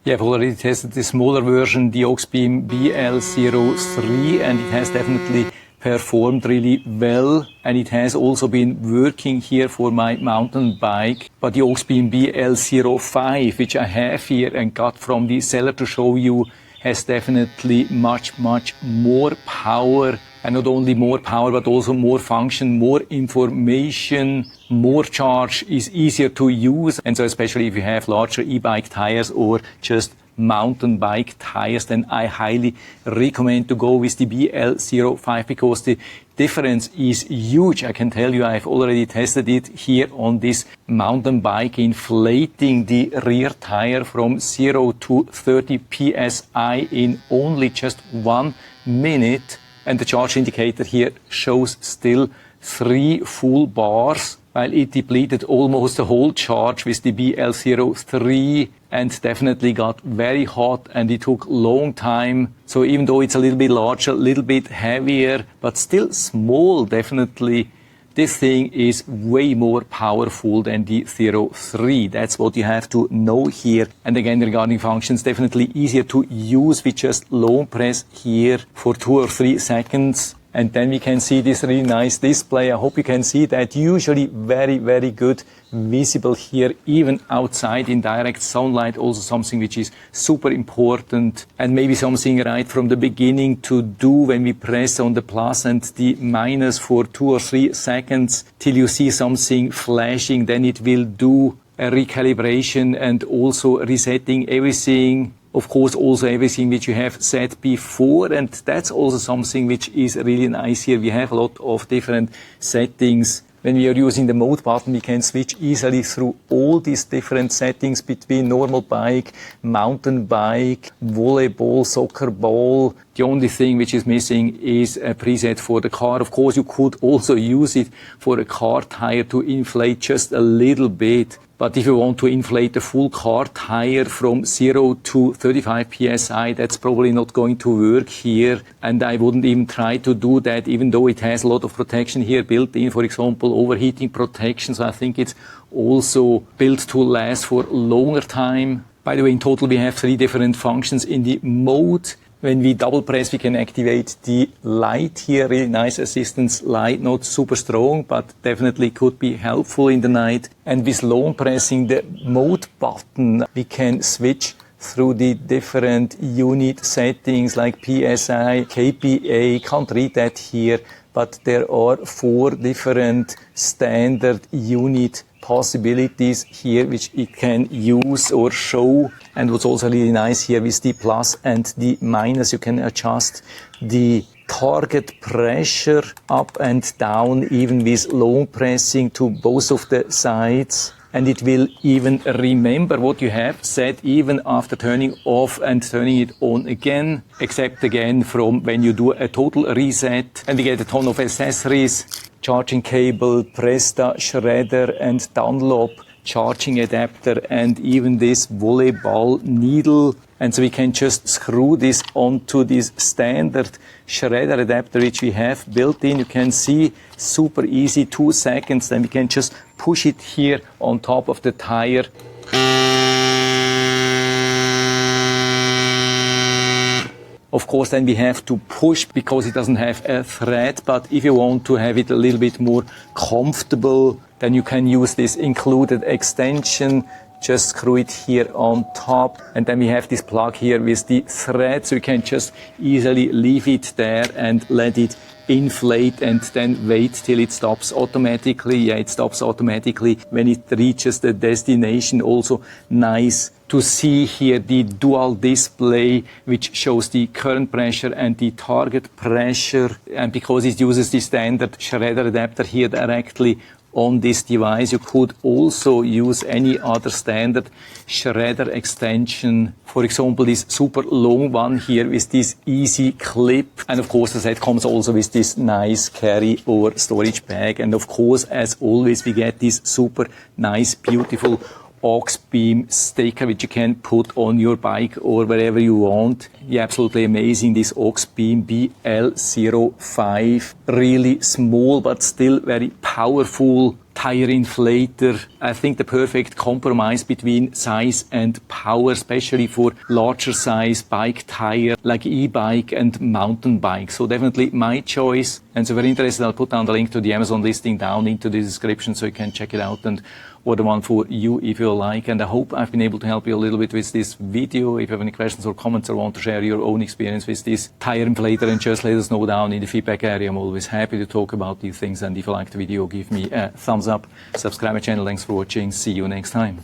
Yeah, I've already tested the smaller version, the AUXBEAM BL03, and it has definitely performed really well, and it has also been working here for my mountain bike. But the AUXBEAM BL05, which I have here and got from the seller to show you, has definitely much more power, and not only more power but also more function, more information, more charge, is easier to use. And so especially if you have larger e-bike tires or just mountain bike tires, then I highly recommend to go with the BL05 because the difference is huge. I can tell you, I've already tested it here on this mountain bike, inflating the rear tire from 0 to 30 PSI in only just 1 minute. And the charge indicator here shows still 3 full bars, while it depleted almost the whole charge with the BL03 and definitely got very hot, and it took long time. So even though it's a little bit larger, a little bit heavier, but still small, definitely, this thing is way more powerful than the 03. That's what you have to know here. And again, regarding functions, definitely easier to use with just long press here for 2 or 3 seconds. And then we can see this really nice display. I hope you can see that. Usually very good visible here, even outside in direct sunlight. Also something which is super important, and maybe something right from the beginning to do when we press on the plus and the minus for 2 or 3 seconds till you see something flashing. Then it will do a recalibration and also resetting everything. Of course, also everything which you have set before, and that's also something which is really nice here. We have a lot of different settings. When we are using the mode button, we can switch easily through all these different settings between normal bike, mountain bike, volleyball, soccer ball. The only thing which is missing is a preset for the car. Of course, you could also use it for a car tire to inflate just a little bit. But if you want to inflate the full car tire from 0 to 35 PSI, that's probably not going to work here. And I wouldn't even try to do that, even though it has a lot of protection here built in, for example, overheating protection. So I think it's also built to last for longer time. By the way, in total, we have 3 different functions in the mode. When we double press, we can activate the light here, really nice assistance light, not super strong, but definitely could be helpful in the night. And with long pressing the mode button, we can switch through the different unit settings like PSI, kPa, can't read that here, but there are 4 different standard unit possibilities here which it can use or show. And what's also really nice here with the plus and the minus, you can adjust the target pressure up and down even with long pressing to both of the sides. And it will even remember what you have set even after turning off and turning it on again, except again from when you do a total reset. And we get a ton of accessories, charging cable, Presta shredder and Dunlop charging adapter, and even this volleyball needle. And so we can just screw this onto this standard shredder adapter which we have built in. You can see super easy, 2 seconds, then we can just push it here on top of the tire. Of course, then we have to push because it doesn't have a thread, but if you want to have it a little bit more comfortable, then you can use this included extension. Just screw it here on top, and then we have this plug here with the thread, so you can just easily leave it there and let it inflate and then wait till it stops automatically. Yeah, it stops automatically when it reaches the destination. Also nice to see here the dual display which shows the current pressure and the target pressure, and because it uses the standard shredder adapter here directly on this device, you could also use any other standard shredder extension. For example, this super long one here with this easy clip. And of course, the set comes also with this nice carry or storage bag. And of course, as always, we get this super nice, beautiful AUXBEAM sticker which you can put on your bike or wherever you want. Yeah, absolutely amazing, this AUXBEAM BL05. Really small but still very powerful tire inflator. I think the perfect compromise between size and power, especially for larger size bike tire like e-bike and mountain bike. So definitely my choice. And so if you're interested, I'll put down the link to the Amazon listing down into the description so you can check it out and order one for you if you like. And I hope I've been able to help you a little bit with this video. If you have any questions or comments or want to share your own experience with this tire inflator, and just let us know down in the feedback area. I'm always happy to talk about these things. And if you like the video, give me a thumbs up, subscribe my channel. Thanks for watching. See you next time.